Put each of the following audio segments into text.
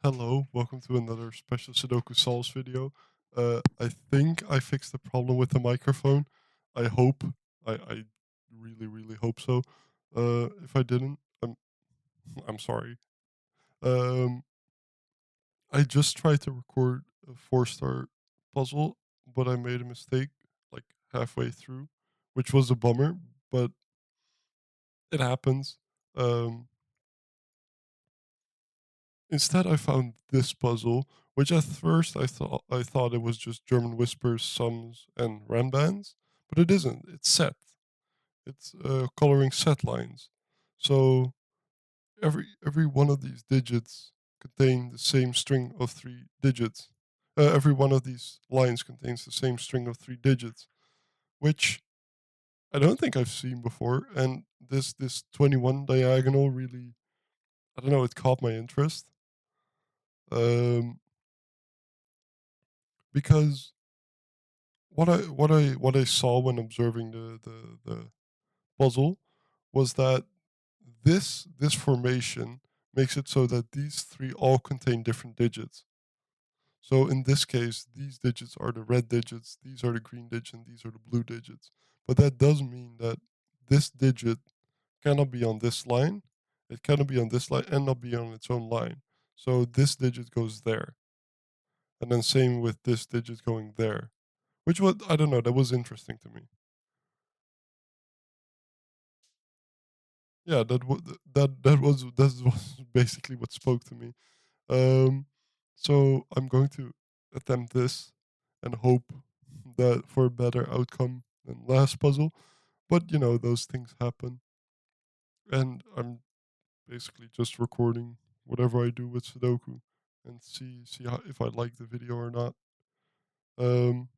Hello, welcome to another special Sudoku solves video. I think I fixed the problem with the microphone. I hope. I really hope so. If I didn't, I'm sorry. Um, I just tried to record a four-star puzzle, but I made a mistake like halfway through, which was a bummer, but it happens. Um, Instead, I found this puzzle, which at first I thought it was just German whispers, sums, and rambands, but it isn't. It's set. It's coloring set lines. So every one of these digits contain the same string of three digits. Every one of these lines contains the same string of three digits, which I don't think I've seen before. And this 21 diagonal really, I don't know, it caught my interest. Um, because what I saw when observing the puzzle was that this formation makes it so that these three all contain different digits. So in this case, these digits are the red digits, these are the green digits, and these are the blue digits. But that does mean that this digit cannot be on this line, it cannot be on this line, and not be on its own line. So this digit goes there, and then same with this digit going there. Which was, I don't know, that was interesting to me. Yeah, that was basically what spoke to me. Um, so I'm going to attempt this and hope that for a better outcome than last puzzle. But you know, those things happen, and I'm basically just recording whatever I do with Sudoku and see how, if I like the video or not. Um,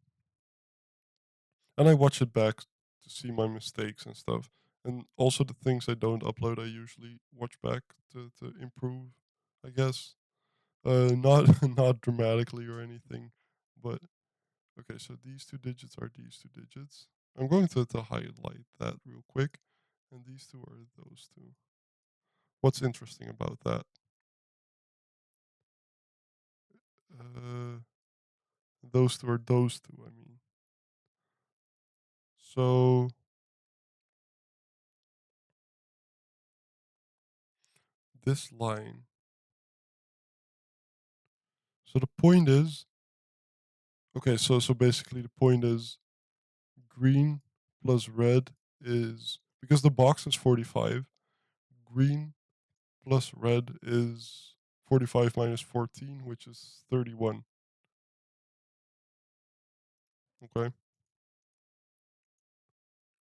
and I watch it back to see my mistakes and stuff. And also the things I don't upload, I usually watch back to improve, I guess. Not not dramatically or anything, but okay. So these two digits are these two digits. I'm going to highlight that real quick, and these two are those two. What's interesting about that? Uh, those two are those two. I mean, so this line. So the point is, okay. So basically, the point is green plus red is because the box is 45. Green plus red is 45 minus 14, which is 31. Okay.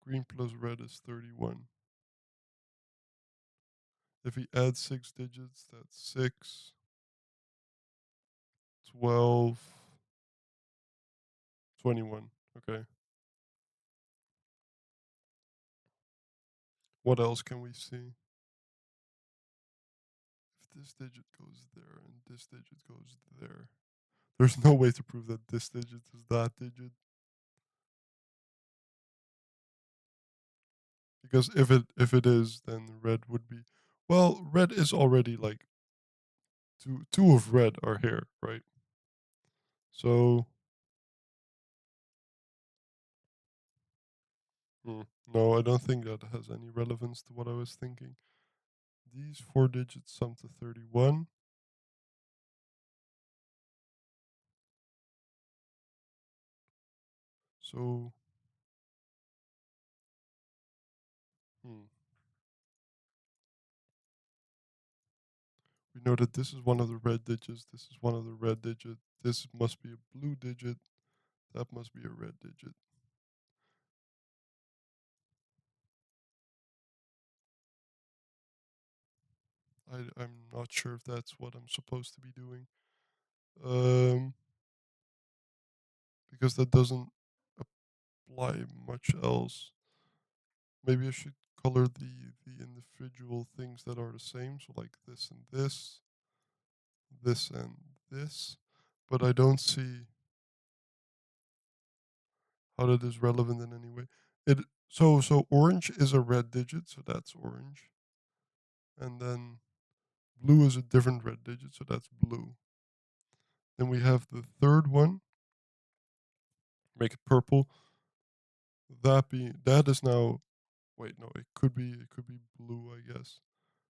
Green plus red is 31. If we add six digits, that's 6, 12, 21. Okay. What else can we see? If this digit goes there and this digit goes there, there's no way to prove that this digit is that digit. Because if it is, then red would be, well, red is already like two of red are here, right? So no, I don't think that has any relevance to what I was thinking. These four digits sum to 31. So hmm, we know that this is one of the red digits, this is one of the red digits, this must be a blue digit, that must be a red digit. I'm not sure if that's what I'm supposed to be doing. Um, because that doesn't apply much else. Maybe I should color the individual things that are the same, so like this and this and this. But I don't see how that is relevant in any way. It so orange is a red digit, so that's orange. And then Blue is a different red digit, so that's blue. Then we have the third one. Make it purple. That is now. Wait, no, it could be blue, I guess.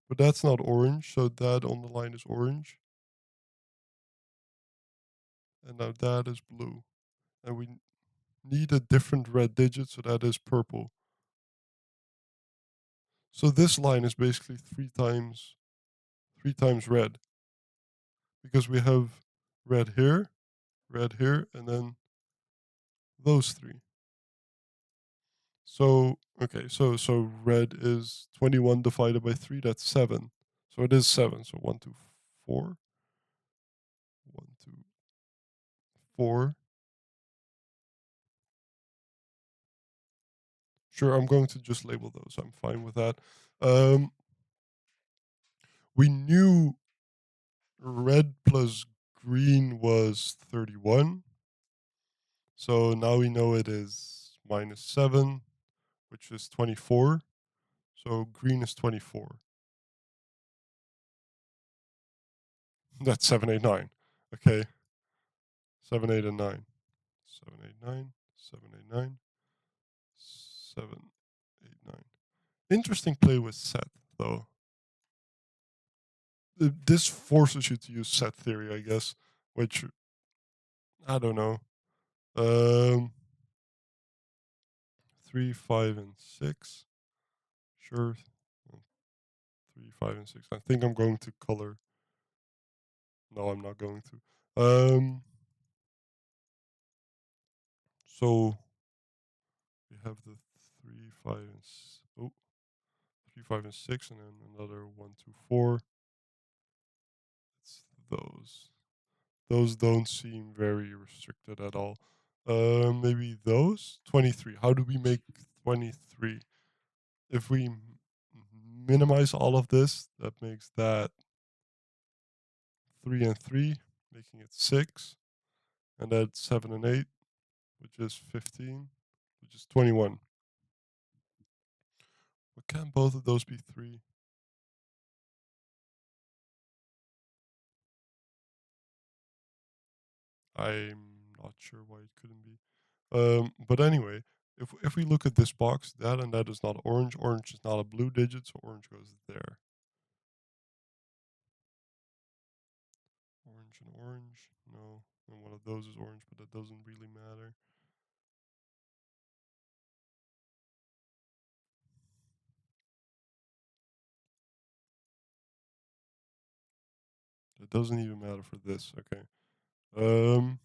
But that's not orange, so that on the line is orange. And now that is blue. And we need a different red digit, so that is purple. So this line is basically three times red. Because we have red here, and then those three. So okay, so red is 21 divided by 3, that's 7. So it is 7. So 1, 2, 4. 1, 2, 4. Sure, I'm going to just label those. I'm fine with that. Um, we knew red plus green was 31. So now we know it is minus 7, which is 24. So green is 24. That's 7, 8, 9. Okay. 7, 8, and 9. 7, 8, 9. 7, 8, 9. 7, 8, 9. Interesting play with set, though. This forces you to use set theory, I guess, which I don't know. 3, 5, and 6. Sure. 3, 5, and 6. I think I'm going to color. No, I'm not going to. So we have the 3, 5, and 3, 5, and 6, and then another 1, 2, 4. It's those. Those don't seem very restricted at all. Maybe those 23. How do we make 23? If we minimize all of this, that makes that 3 and 3, making it 6, and that's 7 and 8, which is 15, which is 21. But can both of those be 3? I'm not sure why it couldn't be. But anyway, if we look at this box, that and that is not orange. Orange is not a blue digit, so orange goes there. Orange and orange. No, and one of those is orange, but that doesn't really matter. That doesn't even matter for this. Okay. Um,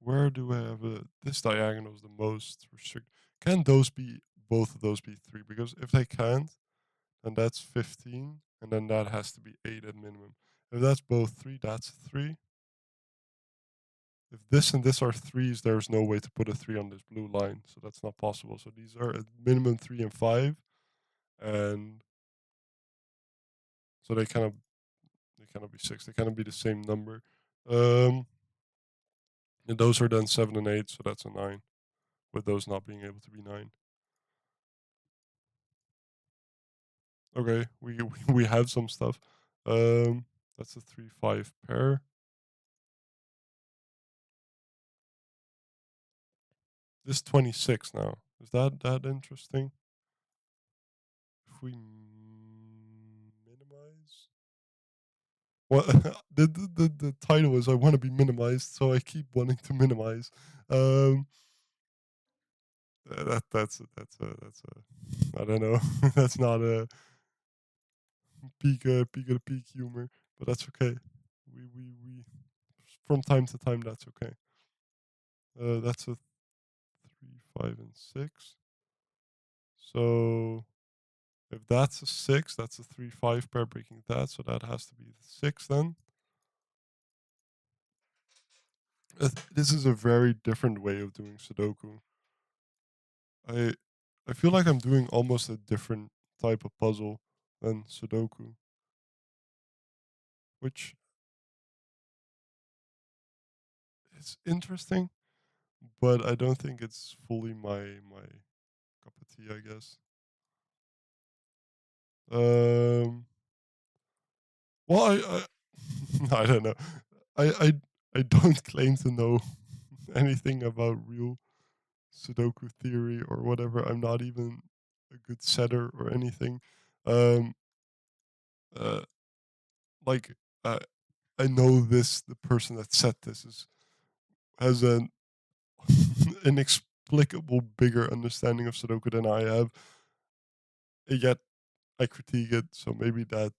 where do I have a? This diagonal is the most restricted. Can those be both of those be 3? Because if they can't, then that's 15, and then that has to be 8 at minimum. If that's both 3, that's 3. If this and this are 3s, there's no way to put a 3 on this blue line, so that's not possible. So these are at minimum 3 and 5, and so they cannot be 6. They cannot be the same number. Um, and those are then 7 and 8, so that's a 9. With those not being able to be 9. Okay, we have some stuff. That's a 3-5 pair. This 26 now. Is that interesting? If we minimize, well, the title is I want to be minimized, so I keep wanting to minimize. Um, that's a I don't know. That's not a peak of the peak humor, but that's okay. We from time to time that's okay. That's a 3, 5, and 6. So if that's a 6, that's a 3-5 pair breaking that, so that has to be the 6 then. This is a very different way of doing Sudoku. I I feel like I'm doing almost a different type of puzzle than Sudoku, which is interesting, but I don't think it's fully my cup of tea, I guess. Um Well, I don't know. I I I don't claim to know anything about real Sudoku theory or whatever. I'm not even a good setter or anything. Um, uh, like uh, I know this. The person that set this has an inexplicable bigger understanding of Sudoku than I have. Yet I critique it, so maybe that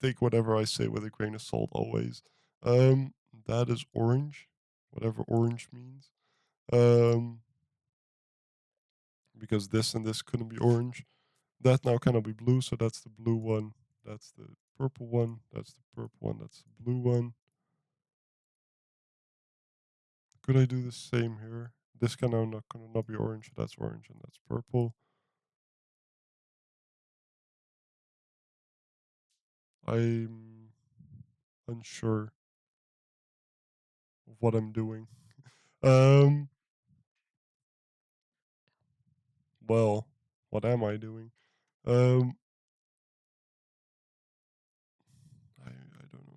take whatever I say with a grain of salt always. Um, that is orange, whatever orange means. Um, because this and this couldn't be orange. That now cannot be blue, so that's the blue one. That's the purple one. That's the purple one. That's the blue one. Could I do the same here? This can now not gonna not be orange, so that's orange and that's purple. I'm unsure of what I'm doing. Um, well, what am I doing? Um, I don't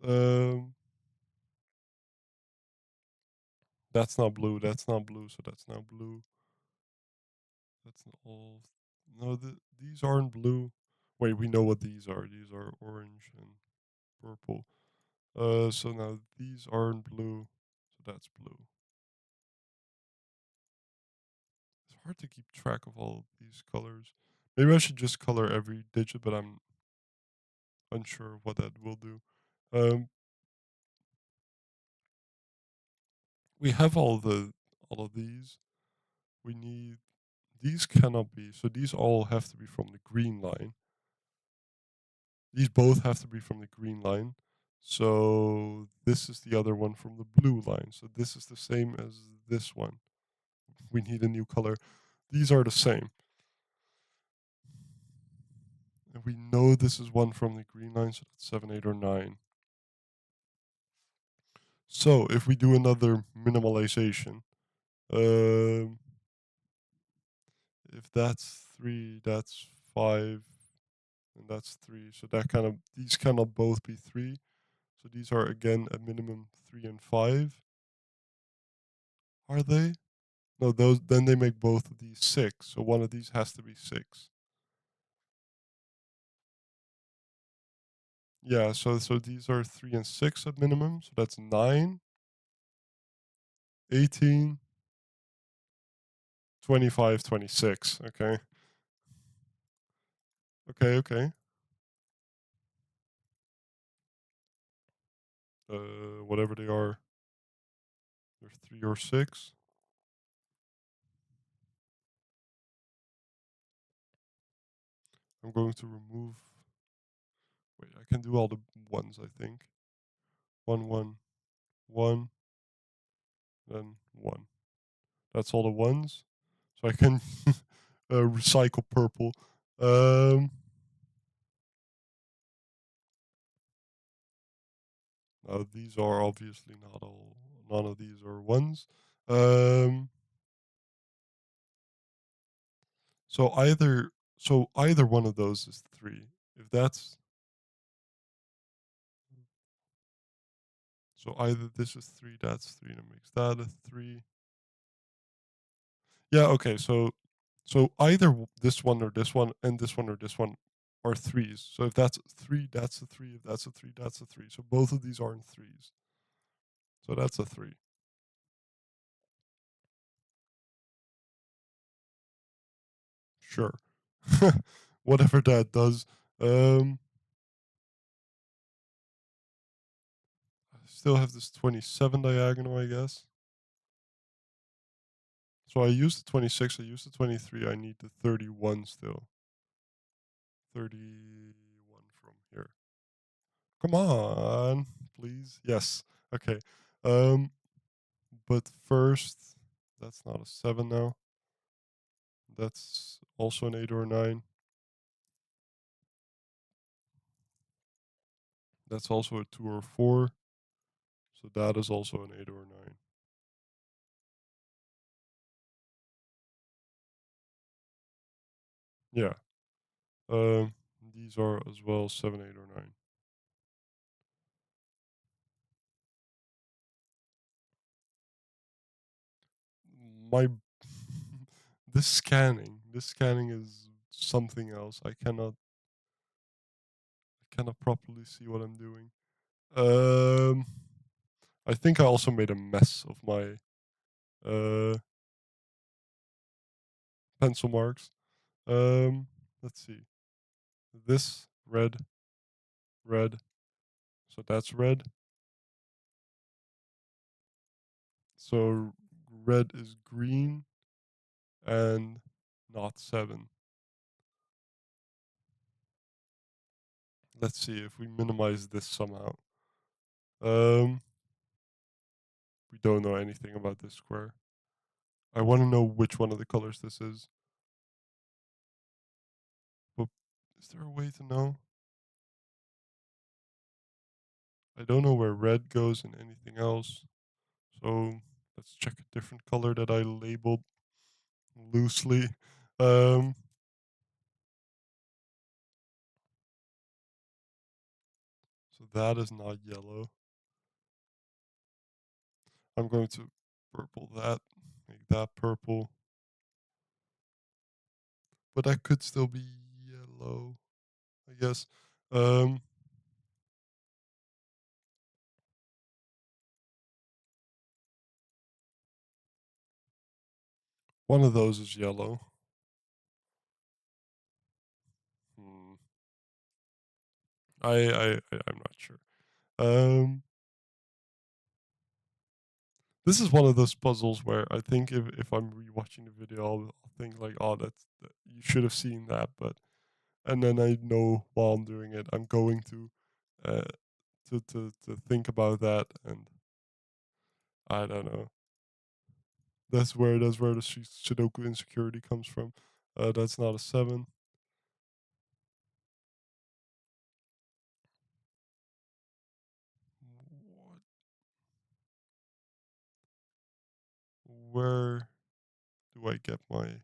know. That's not blue. That's not blue. So that's not blue. That's not all. No, these aren't blue. Wait, we know what these are. These are orange and purple. So now these aren't blue. So that's blue. It's hard to keep track of all of these colors. Maybe I should just color every digit, but I'm unsure of what that will do. Um, we have all of these. We need these cannot be. So these all have to be from the green line. These both have to be from the green line. So this is the other one from the blue line. So this is the same as this one. We need a new color. These are the same. And we know this is one from the green line, so that's 7, 8, or 9. So if we do another minimalization, um, if that's 3, that's 5, and that's 3. So that kind of these cannot both be 3. So these are again a minimum 3 and 5. Are they? No, those then they make both of these 6. So one of these has to be 6. Yeah, so these are 3 and 6 at minimum. So that's 9, 18, 25, 26. Okay. Okay, okay. Whatever they are, they're 3 or 6. I'm going to remove. Wait, I can do all the ones, I think. 1, 1, 1, then 1. That's all the ones. So I can recycle purple. Um, Now these are obviously not all. None of these are ones. Um, so either one of those is 3. If that's so either this is 3, that's 3, and it makes that a 3. Yeah. Okay. So either this one or this one, and this one or this one are threes. So if that's 3, that's a 3. If that's a 3, that's a 3. So both of these aren't threes. So that's a 3. Sure. Whatever that does. Um, I still have this 27 diagonal, I guess. So I used the 26, I used the 23, I need the 31 still. 31 from here. Come on, please. Yes. Okay. Um, but first, that's not a 7 now. That's also an 8 or a 9. That's also a 2 or a 4. So that is also an 8 or a 9. Yeah. Um, these are as well 7, 8, or 9. My this scanning is something else. I cannot properly see what I'm doing. Um, I think I also made a mess of my uh pencil marks. Let's see. This red, red. So that's red. So red is green and not 7. Let's see if we minimize this somehow. Um, we don't know anything about this square. I want to know which one of the colors this is. But is there a way to know? I don't know where red goes and anything else. So let's check a different color that I labeled loosely. Um, so that is not yellow. I'm going to purple that, make that purple. But that could still be yellow, I guess. Um, one of those is yellow. Hmm. I'm not sure. Um, this is one of those puzzles where I think if I'm rewatching the video, I'll think like, oh, you should have seen that, but and then I know while I'm doing it, I'm going uh to think about that, and I don't know. That's where the Sudoku insecurity comes from. That's not a 7. What? Where do I get my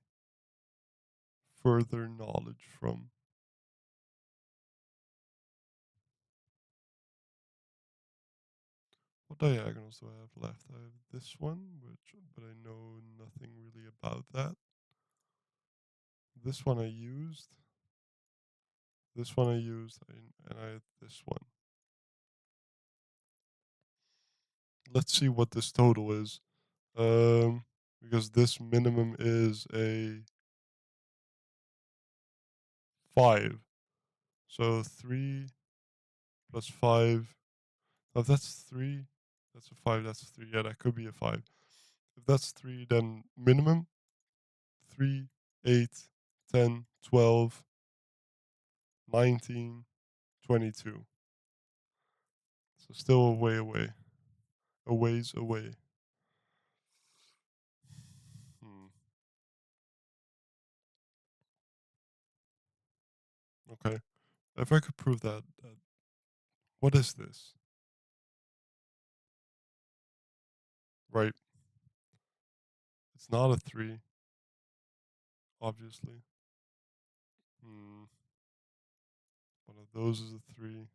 further knowledge from? What diagonals do I have left? I have this one, but I know nothing really about that. This one I used. This one I used, and I had this one. Let's see what this total is. Because this minimum is a 5. So 3 plus 5. Oh, if that's 3, that's a 5. That's a 3. Yeah, that could be a 5. If that's 3, then minimum 3, 8, 10, 12, 19, 22. So still a way away. A ways away. Hmm. Okay. If I could prove that, what is this? Right. It's not a 3, obviously. Hmm. One of those is a 3.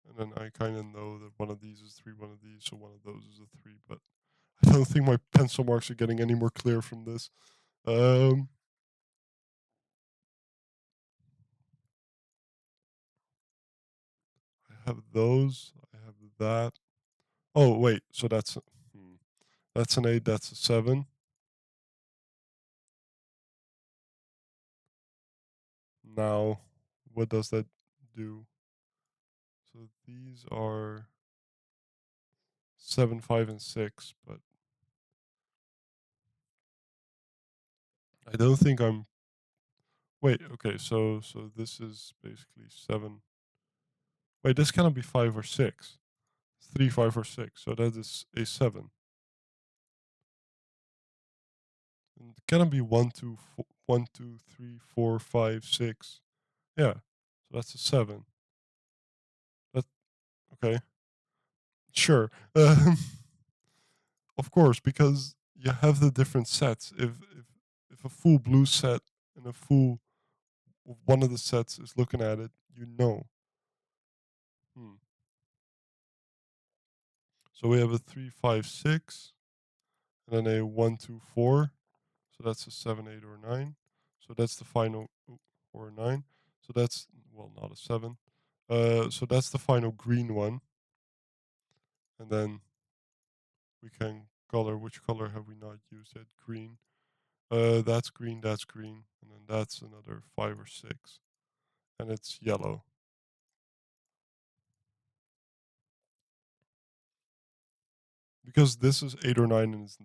And then I kind of know that one of these is 3, one of these, so one of those is a 3. But I don't think my pencil marks are getting any more clear from this. Um, I have those. I have that. Oh wait, so that's an 8. That's a 7. Now, what does that do? So these are 7, 5, and 6, but I don't think I'm. Wait, okay, so this is basically 7. Wait, this cannot be 5 or 6. 3, 5, or 6. So that is a 7. And it cannot be 1, 2, 4, 1, 2, 3, 4, 5, 6. Yeah, so that's a 7. That okay, sure. Of course, because you have the different sets. If a full blue set and a full one of the sets is looking at it, you know. Hmm. So we have a 3, 5, 6, and then a 1, 2, 4. So that's a 7, 8, or 9. So that's the final, or a 9. So that's, well, not a 7. So that's the final green one. And then we can color, which color have we not used yet? Green. That's green, and then that's another 5 or 6. And it's yellow. Because this is 8 or 9 and it's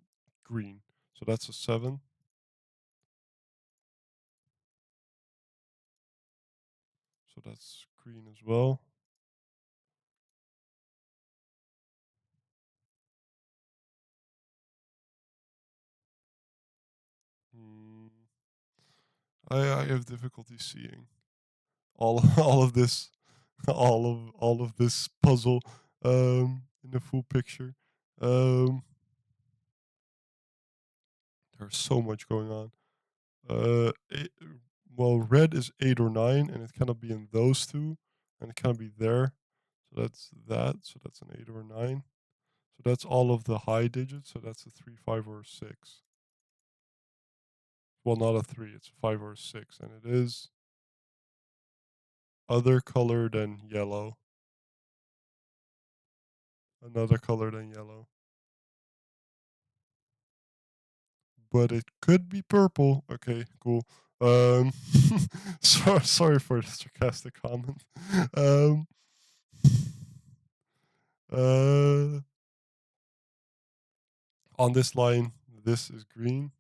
green. So that's a 7. So that's green as well. Hmm. I have difficulty seeing all all of this, all of this puzzle in the full picture. Um, there's so much going on. It, well, red is 8 or 9, and it cannot be in those two, and it cannot be there. So that's that. So that's an 8 or a 9. So that's all of the high digits. So that's a 3, 5, or a 6. Well, not a 3. It's a 5 or a 6, and it is other color than yellow. Another color than yellow. But it could be purple. Okay, cool. Um, sorry for the sarcastic comment. Um, uh, on this line, this is green.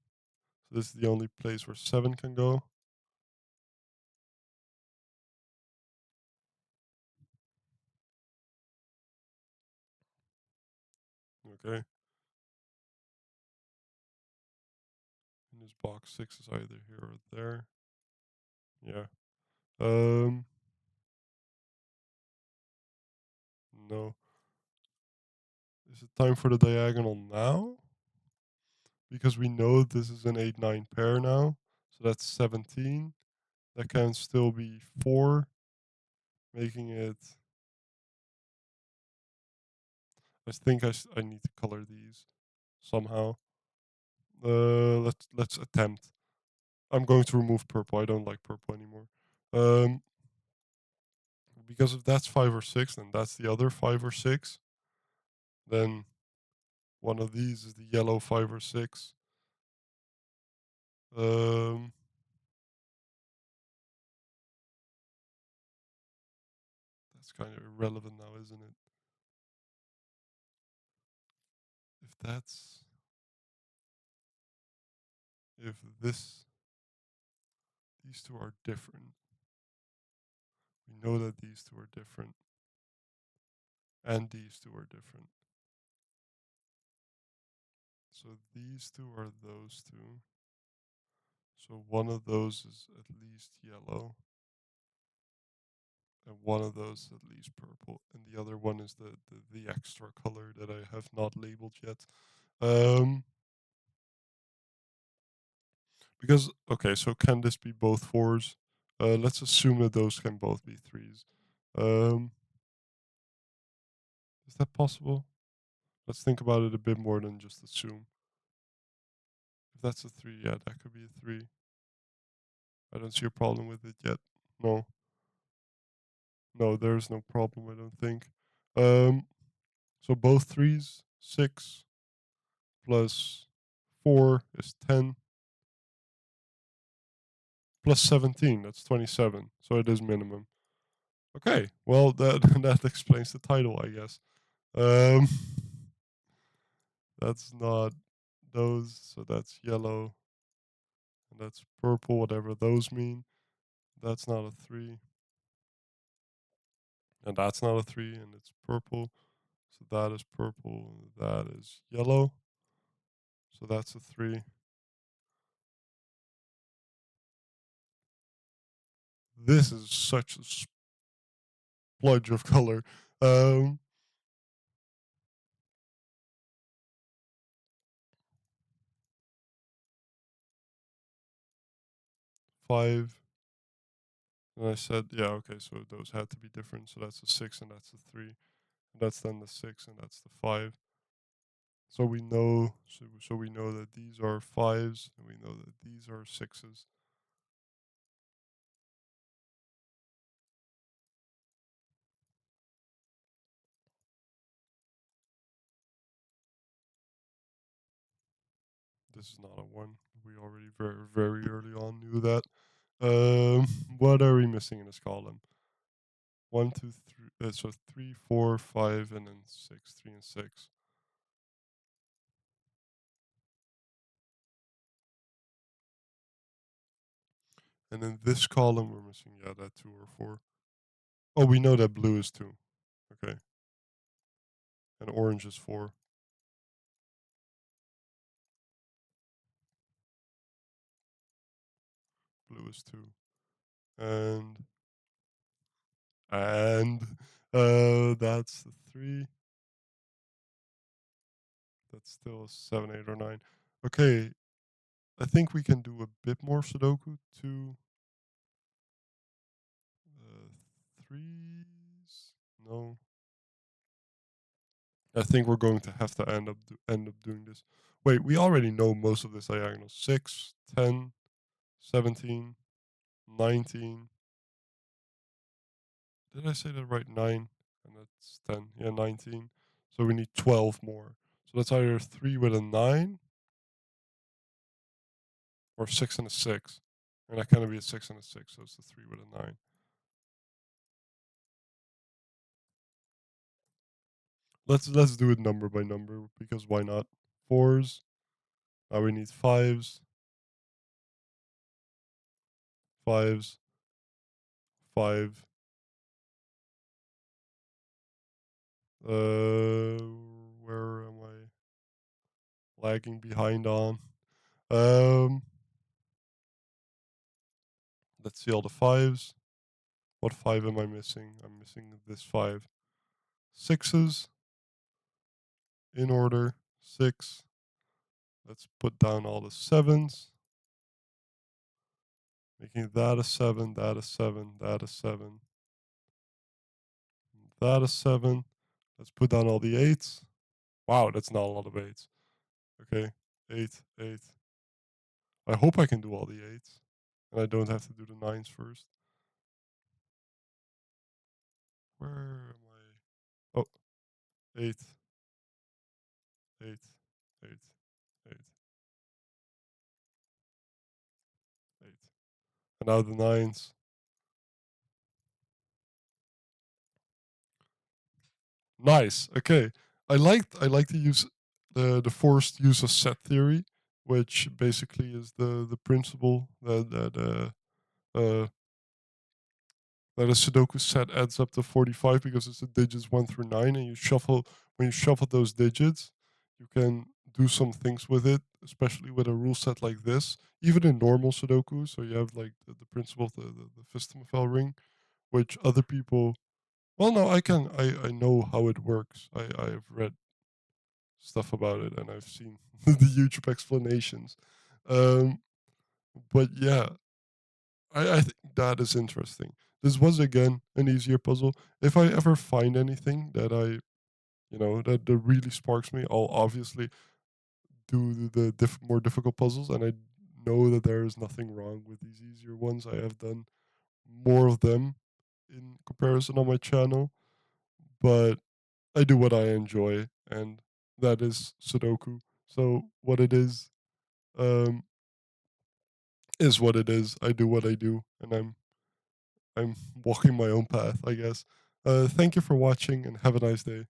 So this is the only place where 7 can go. Okay. In this box, 6 is either here or there. Yeah. Um, no. Is it time for the diagonal now? Because we know this is an 8, 9 pair now. So that's 17. That can still be 4, making it. I think I need to color these somehow. Let's attempt. I'm going to remove purple. I don't like purple anymore. Um, because if that's 5 or 6, and that's the other 5 or 6, then one of these is the yellow 5 or 6. Um, that's kind of irrelevant now, isn't it? If that's if these two are different, we know that these two are different, and these two are different. So these two are those two. So one of those is at least yellow, and one of those at least purple, and the other one is the extra color that I have not labeled yet. Um, because okay, so can this be both 4s? Let's assume that those can both be 3s. Um, is that possible? Let's think about it a bit more than just assume. If that's a 3, yeah, that could be a 3. I don't see a problem with it yet. No, no, there's no problem. I don't think. Um, so both 3s, 6 plus 4 is 10 plus 17. That's 27. So it is minimum. Okay, well that that explains the title, I guess. Um, that's not those. So that's yellow, and that's purple. Whatever those mean. That's not a 3, and that's not a 3, and it's purple. So that is purple. That is yellow. So that's a 3. This is such a spludge of color. Um, 5, And I said, yeah, okay, so those had to be different. So that's a 6 and that's a 3. And that's then the 6 and that's the 5. So we know that these are 5s and we know that these are 6s. This is not a 1. We already very early on knew that. Um, what are we missing in this column? 1, 2, 3. So 3, 4, 5, and then 6. 3 and 6. And in this column, we're missing, yeah, that 2 or 4. Oh, we know that blue is 2. Okay. And orange is 4. Blue is 2. And, and, that's the 3. That's still a 7, 8, or 9. Okay. I think we can do a bit more Sudoku. 2, uh, 3s. No. I think we're going to have to end up doing this. Wait, we already know most of this diagonal. 6, 10, 17, 19. Did I say that right? 9, and that's 10. Yeah, 19. So we need 12 more. So that's either 3 with a 9 or 6 and a 6. And that can be a 6 and a 6, so it's a 3 with a 9. Let's do it number by number because why not? 4s. Now we need 5s, 5s, 5. Where am I lagging behind on? Um, let's see all the 5s. What 5 am I missing? I'm missing this 5. 6s in order. 6. Let's put down all the 7s, making that a 7, that a 7, that a 7, that a 7. Let's put down all the 8s. Wow, that's not a lot of 8s. Okay, 8, 8. I hope I can do all the 8s, and I don't have to do the 9s first. Where am I? Oh, 8, 8, 8, 8, 8. And now the 9s. Nice. Okay. I like to use the forced use of set theory, which basically is the principle uh that a Sudoku set adds up to 45 because it's the digits 1 through 9, and when you shuffle those digits, you can do some things with it, especially with a rule set like this, even in normal Sudoku. So you have like the principle of the Fistemafel ring, which other people, well, no, I know how it works. I've read stuff about it and I've seen the YouTube explanations. Um, but yeah, I think that is interesting. This was again an easier puzzle. If I ever find anything that that really sparks me, I'll obviously do the more difficult puzzles. And I know that there is nothing wrong with these easier ones. I have done more of them in comparison on my channel, but I do what I enjoy, and that is Sudoku. So what it um, is what it is. I do what I do, and I'm walking my own path, I guess. Thank you for watching, and have a nice day.